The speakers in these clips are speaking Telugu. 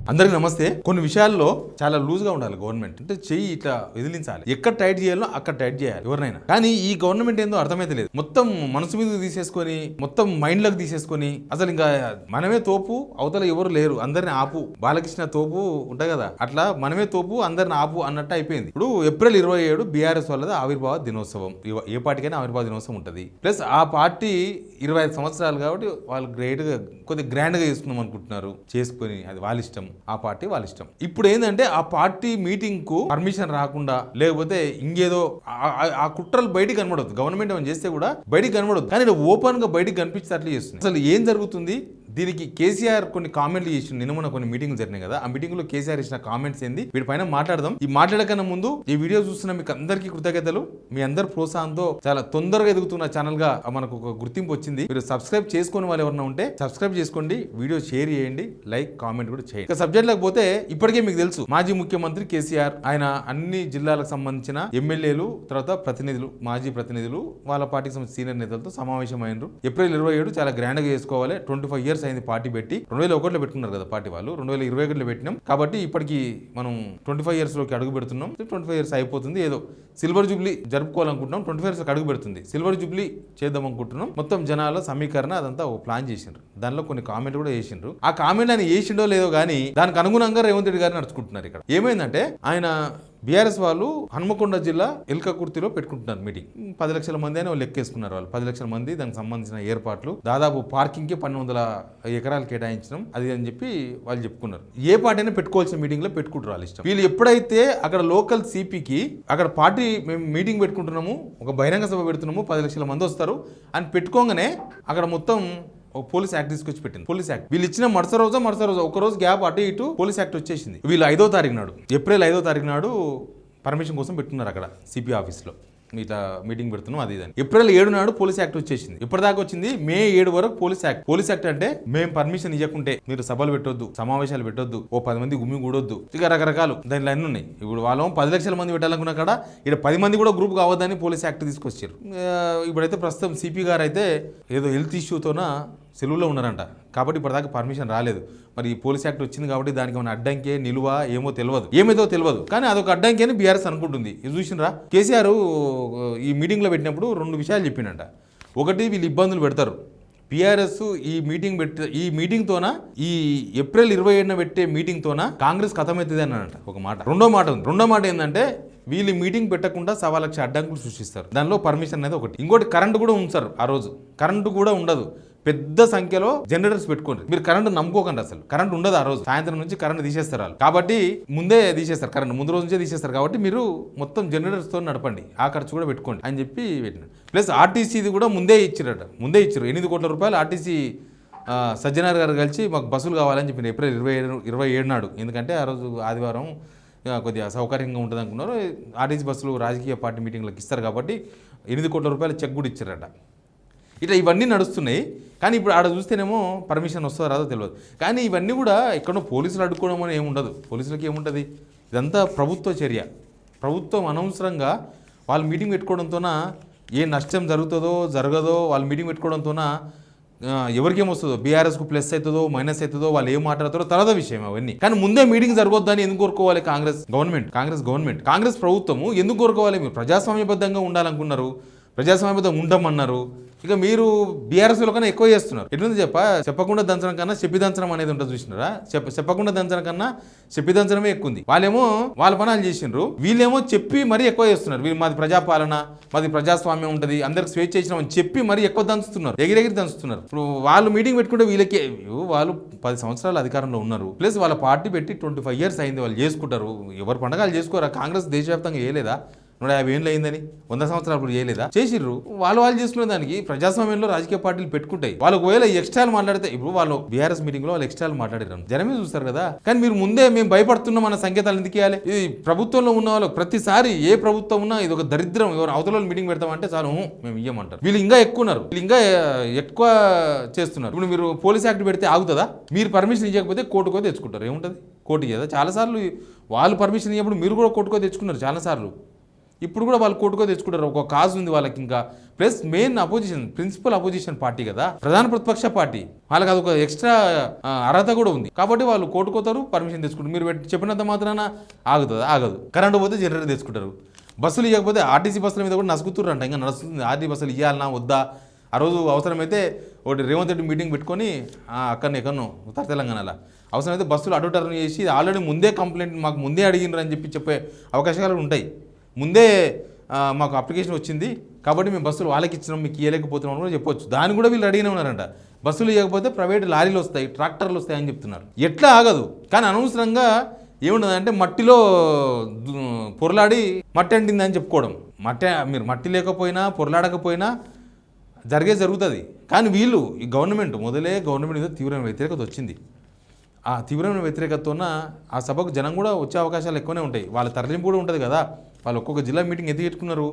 అందరికి నమస్తే. కొన్ని విషయాల్లో చాలా లూజ్ గా ఉండాలి గవర్నమెంట్. అంటే చెయ్యి ఇట్లా విదిలించాలి, ఎక్కడ టైట్ చేయాలో అక్కడ టైట్ చేయాలి ఎవరినైనా. కానీ ఈ గవర్నమెంట్ ఏందో అర్థమైతే లేదు. మొత్తం మనసు మీద తీసేసుకొని, మొత్తం మైండ్ లోకి తీసేసుకొని, అసలు ఇంకా మనమే తోపు, అవతల ఎవరు లేరు, అందరిని ఆపు. బాలకృష్ణ తోపు ఉంటాయి కదా, అట్లా మనమే తోపు, అందరిని ఆపు అన్నట్టు అయిపోయింది. ఇప్పుడు ఏప్రిల్ 27 బీఆర్ఎస్ వాళ్ళది ఆవిర్భావ దినోత్సవం. ఏ పార్టీకైనా ఆవిర్భావ దినోత్సవం ఉంటుంది. ప్లస్ ఆ పార్టీ 25 సంవత్సరాలు కాబట్టి వాళ్ళు గ్రేట్ గా కొద్దిగా గ్రాండ్ గా చేసుకుందాం అనుకుంటున్నారు. చేసుకుని అది వాళ్ళ ఇష్టం, ఆ పార్టీ వాళ్ళ ఇష్టం. ఇప్పుడు ఏంటంటే ఆ పార్టీ మీటింగ్ కు పర్మిషన్ రాకుండా, లేకపోతే ఇంకేదో ఆ కుట్రలు బయటికి కనబడదు. గవర్నమెంట్ ఏమైనా చేస్తే కూడా బయటికి కనబడదు, కానీ ఓపెన్ గా బయటికి కనిపిస్తే అట్లా చేస్తుంది. అసలు ఏం జరుగుతుంది? దీనికి కేసీఆర్ కొన్ని కామెంట్లు చేసి నిన్న మొన్న కొన్ని మీటింగ్లు జరిగినాయి కదా, ఆ మీటింగ్ లో కేసీఆర్ ఇచ్చిన కామెంట్స్ ఏంది, వీటిపైన మాట్లాడదాం. ఈ మాట్లాడకన్నా ముందు ఈ వీడియో చూస్తున్న మీకు అందరికీ కృతజ్ఞతలు. మీ అందరి ప్రోత్సాహంతో చాలా తొందరగా ఎదుగుతున్న ఛానల్ గా మనకు ఒక గుర్తింపు వచ్చింది. మీరు సబ్స్క్రైబ్ చేసుకుని వాళ్ళు ఎవరైనా ఉంటే సబ్స్క్రైబ్ చేసుకోండి, వీడియో షేర్ చేయండి, లైక్ కామెంట్ కూడా చేయండి. ఇక సబ్జెక్ట్ లేకపోతే ఇప్పటికే మీకు తెలుసు, మాజీ ముఖ్యమంత్రి కేసీఆర్ ఆయన అన్ని జిల్లాలకు సంబంధించిన ఎమ్మెల్యేలు, తర్వాత ప్రతినిధులు, మాజీ ప్రతినిధులు, వాళ్ళ పార్టీకి సంబంధించిన సీనియర్ నేతలతో సమావేశమైనరు. ఏప్రిల్ 27 చాలా గ్రాండ్ గా చేసుకోవాలి. 25 years అయింది పార్టీ పెట్టి. 2001లో పెట్టుకున్నారు కదా పార్టీ వాళ్ళు, 2021లో పెట్టినాం కాబట్టి ఇప్పటికి మనం 25 years లోకి అడుగు పెడుతున్నాం. 25 years అయిపోతుంది. ఏదో సిల్వర్ జూబ్లీ జరుపుకోవాలనుకుంటున్నాం. 25 years అడుగు పెడుతుంది. సిల్వర్ జూబ్లీ చేద్దాం అనుకుంటున్నాం. మొత్తం జనాల సమీకరణ అదంతా ఒక ప్లాన్ చేసిండ్రు. దానిలో కొన్ని కామెంట్ కూడా చేసిండ్రు. ఆ కామెంట్ ఆయన చేసిండో లేదో కానీ దానికి అనుగుణంగా రేవంత్ రెడ్డి గారు నడుచుకుంటున్నారు. ఇక్కడ ఏమైందంటే ఆయన బీఆర్ఎస్ వాళ్ళు హన్మకొండ జిల్లా ఎల్కకుర్తిలో పెట్టుకుంటున్నారు మీటింగ్. 10 లక్షల మంది అని వాళ్ళు లెక్కేసుకున్నారు. వాళ్ళు 10 లక్షల మంది, దానికి సంబంధించిన ఏర్పాట్లు, దాదాపు పార్కింగ్ కి 1200 ఎకరాలు కేటాయించడం అది అని చెప్పి వాళ్ళు చెప్పుకున్నారు. ఏ పార్టీ అయినా పెట్టుకోవాల్సిన మీటింగ్ లో పెట్టుకుంటారు వాళ్ళ ఇష్టం. వీళ్ళు ఎప్పుడైతే అక్కడ లోకల్ సిపికి అక్కడ పార్టీ మేము మీటింగ్ పెట్టుకుంటున్నాము, ఒక బహిరంగ సభ పెడుతున్నాము, 10 లక్షల మంది వస్తారు అని పెట్టుకోగానే అక్కడ మొత్తం పోలీస్ యాక్ట్ తీసుకొచ్చి పెట్టింది. పోలీస్ యాక్ట్ వీళ్ళు ఇచ్చిన మరుస రోజు ఒక రోజు గ్యాప్ అటు ఇటు పోలీస్ యాక్ట్ వచ్చేసింది. వీళ్ళు 5వ తారీఖు నాడు, ఏప్రిల్ 5వ తారీఖు నాడు పర్మిషన్ కోసం పెట్టుకున్నారు అక్కడ సిపి ఆఫీస్లో. ఇట్లా మీటింగ్ పెడుతున్నాం అది ఇదని. ఏప్రిల్ 7 నాడు పోలీస్ యాక్ట్ వచ్చేసింది. ఇప్పటిదాకా వచ్చింది మే 7 వరకు పోలీస్ యాక్ట్. పోలీస్ యాక్ట్ అంటే మేము పర్మిషన్ ఇవ్వకుంటే మీరు సభలు పెట్టొద్దు, సమావేశాలు పెట్టొద్దు, ఓ 10 మంది గుమ్మి కూడొద్దు, ఇక రకరకాలు దానిలో అన్నీ ఉన్నాయి. ఇప్పుడు వాళ్ళు 10 లక్షల మంది పెట్టాలనుకున్నా కాడ ఇక్కడ 10 మంది కూడా గ్రూప్ కావద్దని పోలీస్ యాక్ట్ తీసుకొచ్చారు. ఇప్పుడైతే ప్రస్తుతం సిపి గారు అయితే ఏదో హెల్త్ ఇష్యూతోన సెలవులో ఉన్నారంట, కాబట్టి ఇప్పటిదాకా పర్మిషన్ రాలేదు. మరి ఈ పోలీస్ యాక్ట్ వచ్చింది కాబట్టి దానికి ఏమైనా అడ్డంకే నిలువ ఏమో తెలియదు, కానీ అదొక అడ్డంకి అని బీఆర్ఎస్ అనుకుంటుంది. ఇది చూసినరా, కేసీఆర్ ఈ మీటింగ్లో పెట్టినప్పుడు 2 విషయాలు చెప్పిండంట. ఒకటి, వీళ్ళు ఇబ్బందులు పెడతారు, బీఆర్ఎస్ ఈ మీటింగ్తోన ఈ ఏప్రిల్ 27న పెట్టే మీటింగ్తోన కాంగ్రెస్ ఖతమవుతుంది అని అంట ఒక మాట. రెండో మాట ఏంటంటే వీళ్ళు మీటింగ్ పెట్టకుండా 1.25 లక్ష అడ్డంకులు సృష్టిస్తారు. దానిలో పర్మిషన్ అనేది ఒకటి. ఇంకోటి, కరెంటు కూడా ఉంచారు. ఆ రోజు కరెంటు కూడా ఉండదు. పెద్ద సంఖ్యలో జనరేటర్స్ పెట్టుకోండి. మీరు కరెంటు నమ్ముకోకండి, అసలు కరెంట్ ఉండదు ఆ రోజు. సాయంత్రం నుంచి కరెంట్ తీసేస్తారు వాళ్ళు, కాబట్టి ముందే తీసేస్తారు కరెంట్, ముందు రోజు నుంచే తీసేస్తారు. కాబట్టి మీరు మొత్తం జనరేటర్స్ తో నడపండి, ఆ ఖర్చు కూడా పెట్టుకోండి అని చెప్పి పెట్టినారు. ప్లస్ ఆర్టీసీది కూడా ముందే ఇచ్చారు. 8 కోట్ల రూపాయలు ఆర్టీసీ సజ్జనార్ గారు కలిసి మాకు బస్సులు కావాలని చెప్పిన ఏప్రిల్ 27 నాడు. ఎందుకంటే ఆ రోజు ఆదివారం కొద్దిగా సౌకర్యంగా ఉంటుంది అనుకున్నారు. ఆర్టీసీ బస్సులు రాజకీయ పార్టీ మీటింగ్లకు ఇస్తారు కాబట్టి 8 కోట్ల రూపాయల చెక్ కూడా ఇచ్చారట. ఇట్లా ఇవన్నీ నడుస్తున్నాయి. కానీ ఇప్పుడు ఆడ చూస్తేనేమో పర్మిషన్ వస్తుందో రాదో తెలియదు. కానీ ఇవన్నీ కూడా ఎక్కడో పోలీసులు అడ్డుకోవడం అని ఏముండదు. పోలీసులకి ఏముంటుంది, ఇదంతా ప్రభుత్వ చర్య. ప్రభుత్వం అనవసరంగా వాళ్ళు మీటింగ్ పెట్టుకోవడంతోన ఏ నష్టం జరగదో వాళ్ళు మీటింగ్ పెట్టుకోవడంతోన ఎవరికేమొస్తుందో, బీఆర్ఎస్కు ప్లస్ అవుతుందో మైనస్ అవుతుందో, వాళ్ళు ఏం మాట్లాడతారో తర్వాత విషయం అవన్నీ. కానీ ముందే మీటింగ్ జరగొద్దని ఎందుకు కోరుకోవాలి కాంగ్రెస్ గవర్నమెంట్, కాంగ్రెస్ ప్రభుత్వము ఎందుకు కోరుకోవాలి? మీరు ప్రజాస్వామ్యబద్ధంగా ఉండాలనుకున్నారు, ప్రజాస్వామ్యబద్ధంగా ఉండమన్నారు. ఇక మీరు బీఆర్ఎస్లో కన్నా ఎక్కువ చేస్తున్నారు. ఎట్లుంది చెప్పకుండా దంచడం కన్నా చెప్పి దంచడం అనేది ఉంటుంది చూసినారా? చెప్పకుండా దంచడం కన్నా చెప్పి దంచడమే ఎక్కువ ఉంది. వాళ్ళేమో వాళ్ళ పనాలు చేసిండ్రు, వీళ్ళేమో చెప్పి మరీ ఎక్కువ చేస్తున్నారు. వీళ్ళు మాది ప్రజాపాలన, మాది ప్రజాస్వామ్యం ఉంటుంది, అందరికి స్వేచ్ఛ ఇచ్చినామని చెప్పి మరీ ఎక్కువ దంచుతున్నారు, ఎగిరెగిరి దంచుతున్నారు. ఇప్పుడు వాళ్ళు మీటింగ్ పెట్టుకుంటే వీళ్ళకి వాళ్ళు 10 సంవత్సరాలు అధికారంలో ఉన్నారు. ప్లస్ వాళ్ళ పార్టీ పెట్టి 25 years అయింది. వాళ్ళు చేసుకుంటారు. ఎవరు పండగలు చేసుకోరా? కాంగ్రెస్ దేశవ్యాప్తంగా చేయలేదా? 150 ఏళ్ళు అయిందని, 100 సంవత్సరాలు చేయలేదా? చేసిర్రు. వాళ్ళు చేసుకునే దానికి ప్రజాస్వామ్యంలో రాజకీయ పార్టీలు పెట్టుకుంటాయి. వాళ్ళు ఒకవేళ ఎక్స్ట్రాలు మాట్లాడితే, ఇప్పుడు వాళ్ళు బీఆర్ఎస్ మీటింగ్ లో వాళ్ళు ఎక్స్ట్రాలు మాట్లాడారు, జనమే చూస్తారు కదా. కానీ మీరు ముందే మేము భయపడుతున్నాం అన్న సంకేతాలు ఎందుకు ఇవ్వాలి? ఇది ప్రభుత్వంలో ఉన్న వాళ్ళు ప్రతిసారి ఏ ప్రభుత్వం ఉన్నా ఇది ఒక దరిద్రం, ఎవరు అవతల మీటింగ్ పెడతామంటే చాలు మేము ఇయ్యమంటారు. వీళ్ళు ఇంకా ఎక్కువ చేస్తున్నారు. ఇప్పుడు మీరు పోలీస్ యాక్ట్ పెడితే ఆగుతుందా? మీరు పర్మిషన్ ఇవ్వకపోతే కోర్టుకో తెచ్చుకుంటారు. ఏముంటుంది? కోర్టు ఇయ్యదా? చాలాసార్లు వాళ్ళు పర్మిషన్ ఇవ్వప్పుడు మీరు కూడా కోర్టుకో తెచ్చుకున్నారు చాలాసార్లు. ఇప్పుడు కూడా వాళ్ళు కోర్టుకో తెచ్చుకుంటారు. ఒక కాజ్ ఉంది వాళ్ళకి ఇంకా. Plus main opposition, principal opposition party కదా, ప్రధాన ప్రతిపక్ష పార్టీ. వాళ్ళకి అదొక ఎక్స్ట్రా అర్హత కూడా ఉంది. కాబట్టి వాళ్ళు కోర్టుకోతారు, పర్మిషన్ తెచ్చుకుంటారు. మీరు చెప్పినంత మాత్రాన ఆగుతుంది? ఆగదు. కరెంటు పోతే జనరేటర్ తెచ్చుకుంటారు. బస్సులు ఇవ్వకపోతే ఆర్టీసీ బస్సుల మీద కూడా నసుకుతుర్రంట. ఇంకా నడుస్తుంది. ఆర్టీసీ బస్సులు ఇవ్వాలన్నా వద్దా? ఆ రోజు అవసరమైతే ఒకటి రేవంత్ రెడ్డి మీటింగ్ పెట్టుకొని అక్కడనే ఎక్కడనో ఉత్తర తెలంగాణలో అవసరమైతే బస్సులు అటు టర్న్ చేసి ఆల్రెడీ ముందే కంప్లైంట్ మాకు ముందే అడిగినారు అని చెప్పే అవకాశాలు ఉంటాయి. ముందే మాకు అప్లికేషన్ వచ్చింది కాబట్టి మేము బస్సులు వాళ్ళకి ఇచ్చినాం, మీకు ఇవ్వలేకపోతున్నాం కూడా చెప్పొచ్చు. దాన్ని కూడా వీళ్ళు అడిగిన ఉన్నారంట. బస్సులు ఇవ్వకపోతే ప్రైవేట్ లారీలు వస్తాయి, ట్రాక్టర్లు వస్తాయి అని చెప్తున్నారు. ఎట్లా ఆగదు. కానీ అనవసరంగా ఏముండదంటే మట్టిలో పొరలాడి మట్టి అంటింది అని చెప్పుకోవడం. మీరు మట్టి లేకపోయినా పొరలాడకపోయినా జరుగుతుంది. కానీ వీళ్ళు ఈ గవర్నమెంట్ మీద తీవ్రమైన వ్యతిరేకత వచ్చింది. ఆ తీవ్రమైన వ్యతిరేకతతోన ఆ సభకు జనం కూడా వచ్చే అవకాశాలు ఎక్కువనే ఉంటాయి. వాళ్ళ తరలింపు కూడా ఉంటుంది కదా. వాళ్ళు ఒక్కొక్క జిల్లా మీటింగ్ ఎందుకు పెట్టుకున్నారు?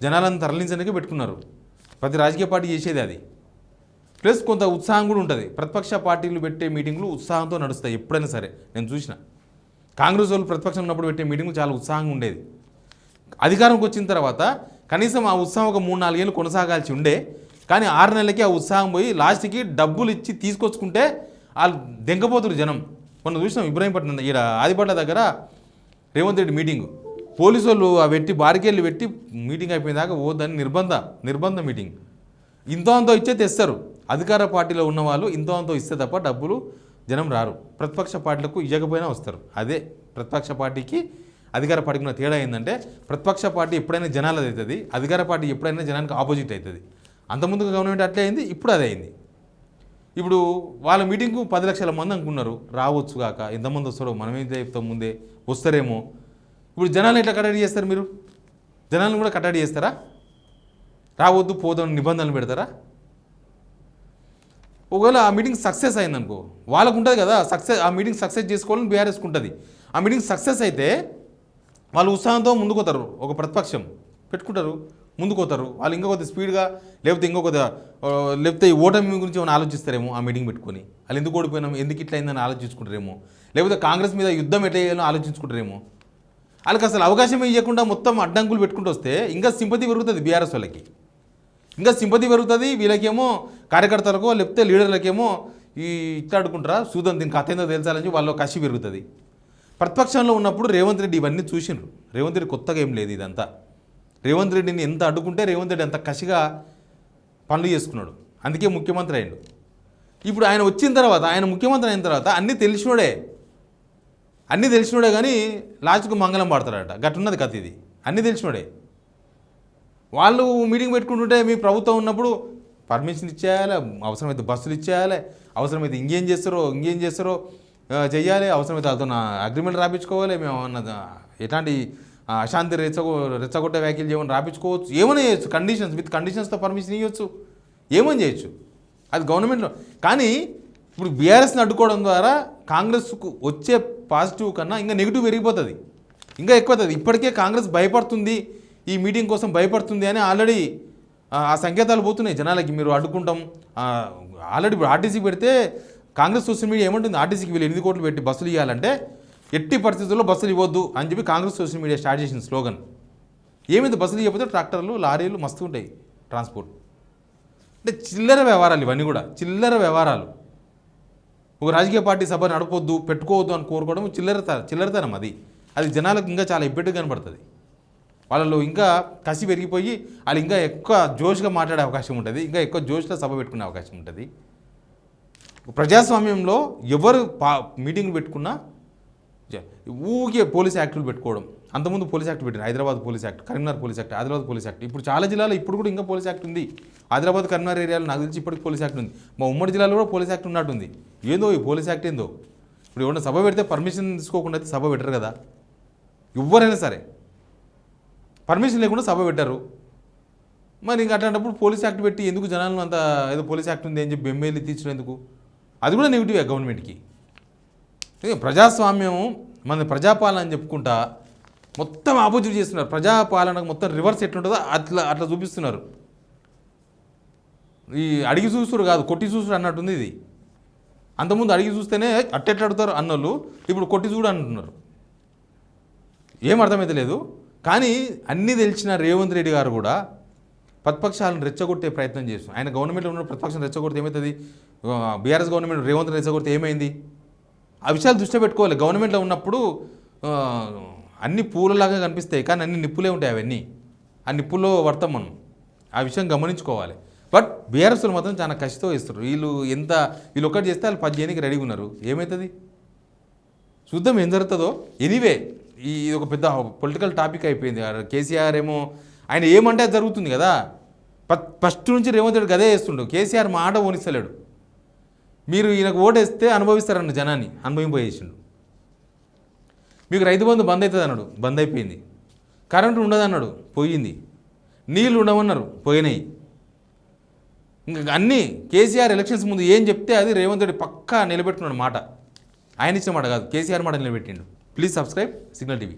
జనాలను తరలించడానికి పెట్టుకున్నారు. ప్రతి రాజకీయ పార్టీ చేసేది అది. ప్లస్ కొంత ఉత్సాహం కూడా ఉంటుంది. ప్రతిపక్ష పార్టీలు పెట్టే మీటింగ్లు ఉత్సాహంతో నడుస్తాయి ఎప్పుడైనా సరే. నేను చూసిన కాంగ్రెస్ వాళ్ళు ప్రతిపక్షం ఉన్నప్పుడు పెట్టే మీటింగ్లు చాలా ఉత్సాహంగా ఉండేది. అధికారంకి వచ్చిన తర్వాత కనీసం ఆ ఉత్సాహం ఒక 3-4 ఏళ్ళు కొనసాగాల్సి ఉండే. కానీ 6 నెలలకి ఆ ఉత్సాహం పోయి లాస్ట్కి డబ్బులు ఇచ్చి తీసుకొచ్చుకుంటే వాళ్ళు దెంకపోతున్నారు జనం. మొన్న చూసినాం ఇబ్రాహీంపట్నం ఇక్కడ ఆదిపట్ల దగ్గర రేవంత్ రెడ్డి మీటింగు. పోలీసు వాళ్ళు పెట్టి బారికేళ్ళు పెట్టి మీటింగ్ అయిపోయేదాకా పోద్దని నిర్బంధ మీటింగ్. ఇంతో అంతో ఇచ్చే తెస్తారు. అధికార పార్టీలో ఉన్న వాళ్ళు ఇంతో అంతో ఇస్తే తప్ప డబ్బులు జనం రారు. ప్రతిపక్ష పార్టీలకు ఇవ్వకపోయినా వస్తారు. అదే ప్రతిపక్ష పార్టీకి అధికార పార్టీకి ఉన్న తేడా ఏంటంటే ప్రతిపక్ష పార్టీ ఎప్పుడైనా జనాలది అవుతుంది, అధికార పార్టీ ఎప్పుడైనా జనానికి ఆపోజిట్ అవుతుంది. అంతకుముందు గవర్నమెంట్ అట్లే అయింది, ఇప్పుడు అదే అయింది. ఇప్పుడు వాళ్ళ మీటింగ్కు 10 లక్షల మంది అనుకున్నారు. రావచ్చు కాక ఎంతమంది వస్తారో మనమేం చెప్తాం, ముందే వస్తారేమో. ఇప్పుడు జనాలను ఎట్లా కట్టడి చేస్తారు? మీరు జనాలను కూడా కట్టడి చేస్తారా? రావద్దు పోదాం నిబంధనలు పెడతారా? ఒకవేళ ఆ మీటింగ్ సక్సెస్ అయిందనుకో, వాళ్ళకు ఉంటుంది కదా ఆ మీటింగ్ సక్సెస్ చేసుకోవాలని బీఆర్ఎస్కి ఉంటుంది. ఆ మీటింగ్ సక్సెస్ అయితే వాళ్ళు ఉత్సాహంతో ముందుకోతారు. ఒక ప్రతిపక్షం పెట్టుకుంటారు, ముందుకోతారు. వాళ్ళు ఇంకా కొద్దిగా స్పీడ్గా లేకపోతే ఈ ఓటమి గురించి ఏమైనా ఆలోచిస్తారేమో ఆ మీటింగ్ పెట్టుకొని. వాళ్ళు ఎందుకు ఓడిపోయినాం, ఎందుకు ఇట్లా అయిందని ఆలోచించుకుంటారేమో. లేకపోతే కాంగ్రెస్ మీద యుద్ధం ఎట్లా చేయాలో ఆలోచించుకుంటారేమో. వాళ్ళకి అసలు అవకాశం ఇవ్వకుండా మొత్తం అడ్డంకులు పెట్టుకుంటూ వస్తే ఇంకా సింపతి పెరుగుతుంది బీఆర్ఎస్ వాళ్ళకి. ఇంకా సింపతి పెరుగుతుంది. వీళ్ళకేమో కార్యకర్తలకో లేకపోతే లీడర్లకేమో ఇట్లా అడుకుంటారా చూద్దాం దీనికి కథ ఏందో తెలుసాలని వాళ్ళు కసి పెరుగుతుంది. ప్రతిపక్షంలో ఉన్నప్పుడు రేవంత్ రెడ్డి ఇవన్నీ చూసిండ్రు. రేవంత్ రెడ్డి కొత్తగా ఏం లేదు ఇదంతా. రేవంత్ రెడ్డిని ఎంత అడ్డుకుంటే రేవంత్ రెడ్డి అంత కసిగా పనులు చేసుకున్నాడు. అందుకే ముఖ్యమంత్రి అయ్యాడు. ఇప్పుడు ఆయన వచ్చిన తర్వాత, ఆయన ముఖ్యమంత్రి అయిన తర్వాత అన్నీ తెలిసినోడే కానీ లాస్ట్కు మంగళం పాడతాడట. గట్టున్నది కథ ఇది. అన్నీ తెలిసినోడే. వాళ్ళు మీటింగ్ పెట్టుకుంటుంటే మీ ప్రభుత్వం ఉన్నప్పుడు పర్మిషన్ ఇచ్చేయాలి, అవసరమైతే బస్సులు ఇచ్చేయాలి, అవసరమైతే ఇంకేం చేస్తారో చెయ్యాలి, అవసరమైతే వాళ్ళతో అగ్రిమెంట్ రాపించుకోవాలి, మేము అన్న ఎట్లాంటి అశాంతి రెచ్చగొట్టే వ్యాఖ్యలు చేయమని రాపించుకోవచ్చు, ఏమైనా చేయొచ్చు. విత్ కండిషన్స్తో పర్మిషన్ ఇవ్వచ్చు, ఏమని చేయొచ్చు. అది గవర్నమెంట్లో. కానీ ఇప్పుడు బీఆర్ఎస్ని అడ్డుకోవడం ద్వారా కాంగ్రెస్కు వచ్చే పాజిటివ్ కన్నా ఇంకా నెగిటివ్ పెరిగిపోతుంది, ఇంకా ఎక్కువవుతుంది. ఇప్పటికే కాంగ్రెస్ భయపడుతుంది, ఈ మీటింగ్ కోసం భయపడుతుంది అని ఆల్రెడీ ఆ సంకేతాలు పోతున్నాయి జనాలకి. మీరు అడ్డుకుంటాం ఆల్రెడీ. ఇప్పుడు ఆర్టీసీ పెడితే కాంగ్రెస్ సోషల్ మీడియా ఏమంటుంది, ఆర్టీసీకి వీళ్ళు 8 కోట్లు పెట్టి బస్సులు ఇవ్వాలంటే ఎట్టి పరిస్థితుల్లో బస్సులు ఇవ్వద్దు అని చెప్పి కాంగ్రెస్ సోషల్ మీడియా స్టార్ట్ చేసిన స్లోగన్. ఏమైంది? బస్సులు ఇవ్వకపోతే ట్రాక్టర్లు లారీలు మస్తు ఉంటాయి ట్రాన్స్పోర్ట్. అంటే చిల్లర వ్యవహారాలు ఇవన్నీ కూడా, చిల్లర వ్యవహారాలు. ఒక రాజకీయ పార్టీ సభ నడపొద్దు, పెట్టుకోవద్దు అని కోరుకోవడం చిల్లరతనం. అది జనాలకు ఇంకా చాలా ఇబ్బందిగా కనబడుతుంది. వాళ్ళలో ఇంకా కసి పెరిగిపోయి వాళ్ళు ఇంకా ఎక్కువ జోష్గా మాట్లాడే అవకాశం ఉంటుంది, ఇంకా ఎక్కువ జోష్లో సభ పెట్టుకునే అవకాశం ఉంటుంది. ప్రజాస్వామ్యంలో ఎవరు మీటింగ్లు పెట్టుకున్నా ఊరికే పోలీస్ యాక్టులు పెట్టుకోవడం. అంతకుముందు పోలీస్ యాక్ట్ పెట్టారు, Hyderabad police act, Karimnagar police act, Adilabad police act. ఇప్పుడు చాలా జిల్లాలో ఇప్పుడు కూడా ఇంకా పోలీస్ యాక్ట్ ఉంది. ఆదిలాబాద్ కరీంనగర్ ఏరియాలో నాకు తెలిసి ఇప్పటికి పోలీస్ యాక్ట్ ఉంది. మా ఉమ్మడి జిల్లాలో కూడా పోలీస్ యాక్ట్ ఉన్నట్టుంది. ఏందో ఈ పోలీస్ యాక్ట్ ఏందో. ఇప్పుడు ఏమన్నా సభ పెడితే పర్మిషన్ తీసుకోకుండా అయితే సభ పెట్టరు కదా. ఎవరైనా సరే పర్మిషన్ లేకుండా సభ పెట్టారు. మరి ఇంకా అట్లాంటప్పుడు పోలీస్ యాక్ట్ పెట్టి ఎందుకు జనాలను అంత ఏదో పోలీస్ యాక్ట్ ఉంది అని చెప్పి బెమ్మేలి తీర్చడం ఎందుకు? అది కూడా నెగిటివే గవర్నమెంట్కి. ప్రజాస్వామ్యం మన ప్రజాపాలన అని చెప్పుకుంటా మొత్తం ఆపోజిట్ చేస్తున్నారు. ప్రజాపాలనకు మొత్తం రివర్స్ ఎట్లుంటుందో అట్లా చూపిస్తున్నారు. ఈ అడిగి చూస్తురు కాదు, కొట్టి చూస్తురు అన్నట్టుంది ఇది. అంతకుముందు అడిగి చూస్తేనే అట్టెట్లా అడుగుతారు అన్నోళ్ళు ఇప్పుడు కొట్టి చూడు అంటున్నారు. ఏం అర్థమైతే లేదు. కానీ అన్నీ తెలిసిన రేవంత్ రెడ్డి గారు కూడా ప్రతిపక్షాలను రెచ్చగొట్టే ప్రయత్నం చేస్తాం. ఆయన గవర్నమెంట్లో ఉన్న ప్రతిపక్షం రెచ్చగొడితే ఏమవుతుంది? బీఆర్ఎస్ గవర్నమెంట్ రేవంత్ రెచ్చగొడితే ఏమైంది? ఆ విషయాలు దృష్టిలో పెట్టుకోవాలి. గవర్నమెంట్లో ఉన్నప్పుడు అన్ని పూలలాగా కనిపిస్తాయి, కానీ అన్ని నిప్పులే ఉంటాయి. అవన్నీ ఆ నిప్పుల్లో పడతాం మనం. ఆ విషయం గమనించుకోవాలి. బట్ బీఆర్ఎస్లు మాత్రం చాలా కసితో ఇస్తారు. వీళ్ళు ఒకటి చేస్తే వాళ్ళు 10 చేయడానికి రెడీగా ఉన్నారు. ఏమవుతుంది చూద్దాం ఏం జరుగుతుందో. ఎనీవే ఇది ఒక పెద్ద పొలిటికల్ టాపిక్ అయిపోయింది. కేసీఆర్ ఏమో ఆయన ఏమంటే అది జరుగుతుంది కదా. ఫస్ట్ నుంచి రేవంత్ రెడ్డి గదే చేస్తుండు. కేసీఆర్ మాట ఓనిస్తలేడు. మీరు ఈయనకు ఓటేస్తే అనుభవిస్తారన్న జనాన్ని అనుభవింపజేసిండు. మీకు రైతు బంధు బంద్ అవుతుంది అన్నాడు, బంద్ అయిపోయింది. కరెంటు ఉండదు అన్నాడు, పోయింది. నీళ్ళు ఉండవన్నారు, పోయినాయి. ఇంకా అన్నీ కేసీఆర్ ఎలక్షన్స్ ముందు ఏం చెప్తే అది రేవంత్ రెడ్డి పక్కా నిలబెట్టుకున్నాడు మాట. ఆయన ఇచ్చిన మాట కాదు, కేసీఆర్ మాట నిలబెట్టిండు. Please subscribe signal TV.